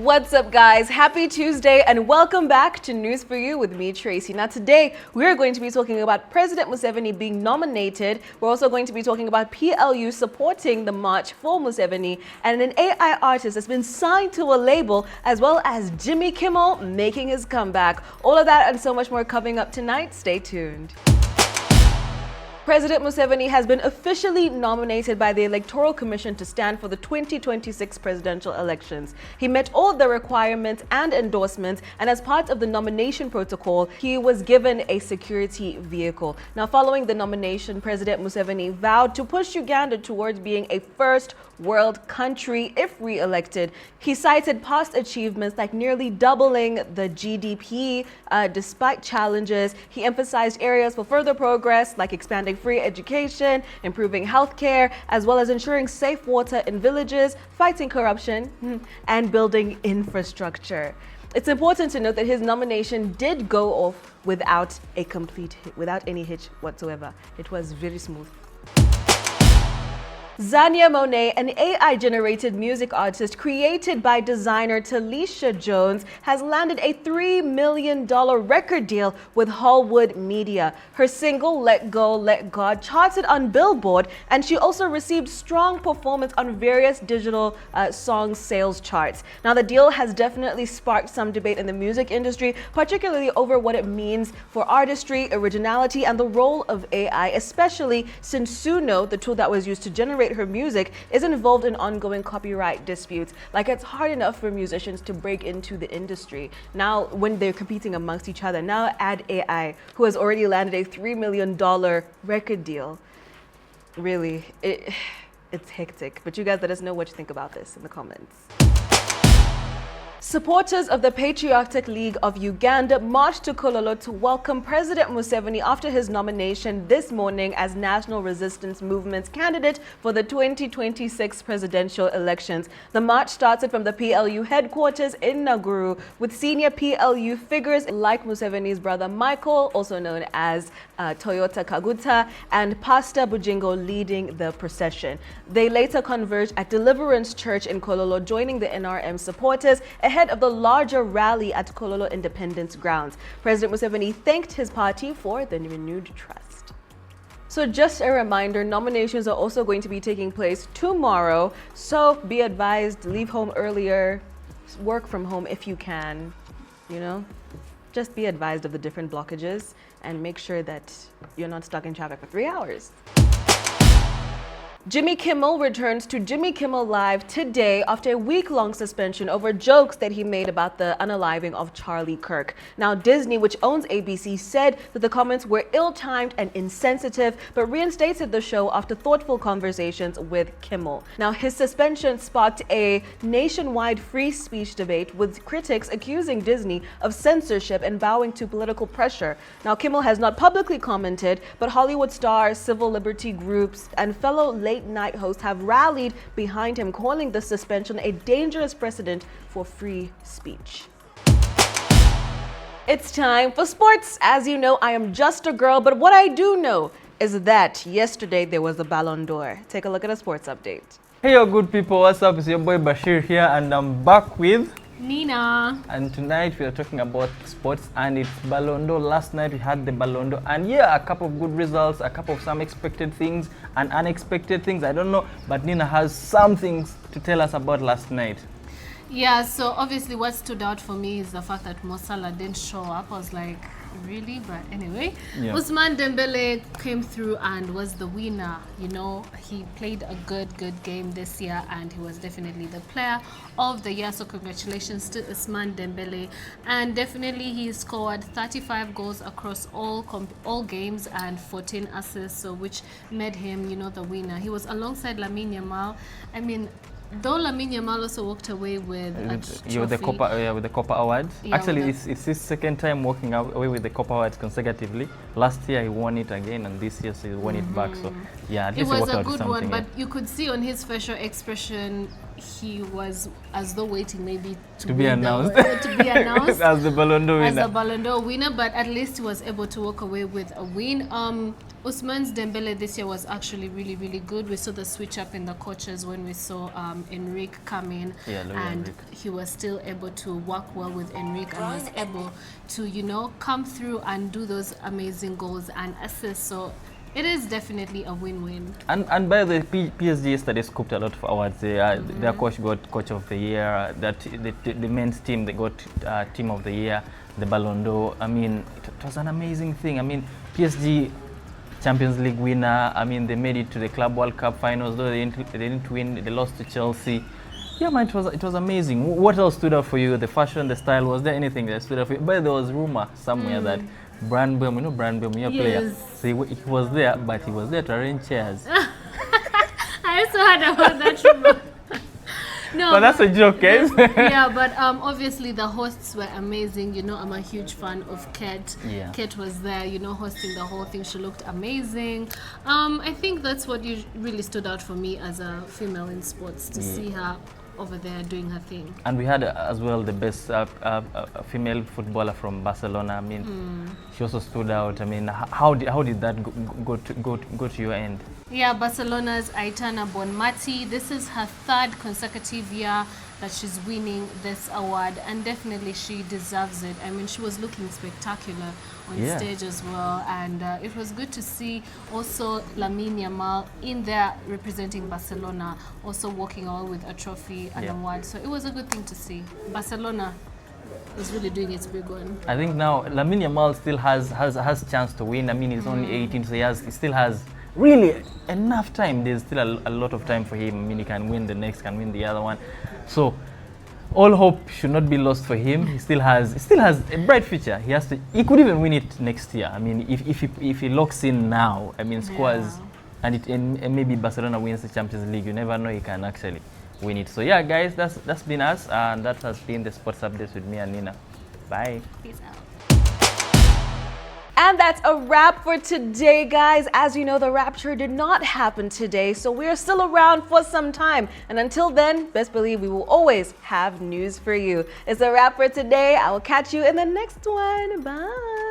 What's up, guys? Happy Tuesday and welcome back to News for You with me, Tracy. Now today we're going to be talking about President Museveni being nominated. We're also going to be talking about PLU supporting the march for Museveni, and an AI artist has been signed to a label, as well as Jimmy Kimmel making his comeback. All of that and so much more coming up tonight. Stay tuned. President Museveni has been officially nominated by the Electoral Commission to stand for the 2026 presidential elections. He met all the requirements and endorsements, and as part of the nomination protocol, he was given a security vehicle. Now, following the nomination, President Museveni vowed to push Uganda towards being a first world country if re-elected. He cited past achievements like nearly doubling the GDP despite challenges. He emphasized areas for further progress like expanding free education, improving healthcare, as well as ensuring safe water in villages, fighting corruption, and building infrastructure. It's important to note that his nomination did go off without any hitch whatsoever. It was very smooth. Xania Monet, an AI-generated music artist created by designer Talisha Jones, has landed a $3 million record deal with Hollywood Media. Her single, Let Go, Let God, charted on Billboard, and she also received strong performance on various digital song sales charts. Now, the deal has definitely sparked some debate in the music industry, particularly over what it means for artistry, originality, and the role of AI, especially since Suno, the tool that was used to generate her music, is involved in ongoing copyright disputes. Like, it's hard enough for musicians to break into the industry. Now, when they're competing amongst each other, now add AI, who has already landed a $3 million record deal. Really, it's hectic. But you guys let us know what you think about this in the comments. Supporters of the Patriotic League of Uganda marched to Kololo to welcome President Museveni after his nomination this morning as National Resistance Movement's candidate for the 2026 presidential elections. The march started from the PLU headquarters in Naguru, with senior PLU figures like Museveni's brother Michael, also known as Toyota Kaguta, and Pastor Bujingo leading the procession. They later converged at Deliverance Church in Kololo, joining the NRM supporters ahead of the larger rally at Kololo Independence Grounds. President Museveni thanked his party for the renewed trust. So just a reminder, nominations are also going to be taking place tomorrow. So be advised, leave home earlier, work from home if you can, just be advised of the different blockages and make sure that you're not stuck in traffic for 3 hours. Jimmy Kimmel returns to Jimmy Kimmel Live today after a week-long suspension over jokes that he made about the unaliving of Charlie Kirk. Now, Disney, which owns ABC, said that the comments were ill-timed and insensitive, but reinstated the show after thoughtful conversations with Kimmel. Now, his suspension sparked a nationwide free speech debate, with critics accusing Disney of censorship and bowing to political pressure. Now, Kimmel has not publicly commented, but Hollywood stars, civil liberty groups, and fellow late-night hosts have rallied behind him, calling the suspension a dangerous precedent for free speech. It's time for sports. As you know, I am just a girl, but what I do know is that yesterday there was a Ballon d'Or. Take a look at a sports update. Hey, yo, good people, what's up? It's your boy Bashir here, and I'm back with Nina. And tonight we are talking about sports, and it's Ballon d'Or. Last night we had the Ballon d'Or, and yeah, a couple of good results, a couple of some expected things and unexpected things. I don't know, but Nina has some things to tell us about last night. Yeah, so obviously what stood out for me is the fact that Mo Salah didn't show up. I was like, really? But anyway, yeah. Ousmane Dembele came through and was the winner. He played a good game this year, and he was definitely the player of the year. So congratulations to Ousmane Dembele, and definitely he scored 35 goals across all games and 14 assists, so which made him, the winner. He was alongside Lamine Yamal. I mean, though Lamine Yamal also walked away with a trophy. With the Copa Awards. Yeah, actually, it's his second time walking away with the Copa Awards consecutively. Last year he won it again, and this year he won it back. So yeah, at least it was a good one. Yeah. But you could see on his facial expression, he was as though waiting maybe to be announced. To be announced as the Ballon d'Or winner. As the Ballon d'Or winner, but at least he was able to walk away with a win. Ousmane's Dembele this year was actually really, really good. We saw the switch up in the coaches when we saw Enrique come in, and he was still able to work well with Enrique and was able to, you know, come through and do those amazing goals and assists. So it is definitely a win-win. And by the PSG yesterday scooped a lot of awards. Their coach got Coach of the Year. The men's team, they got Team of the Year, the Ballon d'Or. I mean, it was an amazing thing. I mean, PSG Champions League winner. I mean, they made it to the Club World Cup finals, though they didn't win. They lost to Chelsea. Yeah, man, it was amazing. What else stood out for you? The fashion, the style. Was there anything that stood out for you? But there was rumor somewhere that Brandboom, you know Brandboom, your player. So he was there, but he was there to arrange chairs. I also heard about that rumor. No, but that's a joke, guys. Yeah, but obviously the hosts were amazing. You know, I'm a huge fan of Ket. Yeah. Ket was there, you know, hosting the whole thing. She looked amazing. I think that's what really stood out for me as a female in sports, to see her over there doing her thing. And we had as well the best female footballer from Barcelona. I mean, she also stood out. I mean, how did that go to your end? Yeah, Barcelona's Aitana Bonmati. This is her third consecutive year that she's winning this award, and definitely she deserves it. I mean, she was looking spectacular on stage as well, and it was good to see also Lamine Yamal in there representing Barcelona, also walking away with a trophy and award. So it was a good thing to see. Barcelona is really doing its big one. I think now Lamine Yamal still has chance to win. I mean, he's only 18, so he still has really enough time. There's still a lot of time for him. I mean, he can win the next, can win the other one. So all hope should not be lost for him. He still has a bright future. He could even win it next year. I mean, if he locks in now, I mean, scores, and maybe Barcelona wins the Champions League, you never know, he can actually win it. So yeah, guys, that's been us, and that has been the sports updates with me and Nina. Bye. Peace out. And that's a wrap for today, guys. As you know, the rapture did not happen today, so we're still around for some time. And until then, best believe we will always have news for you. It's a wrap for today. I will catch you in the next one. Bye.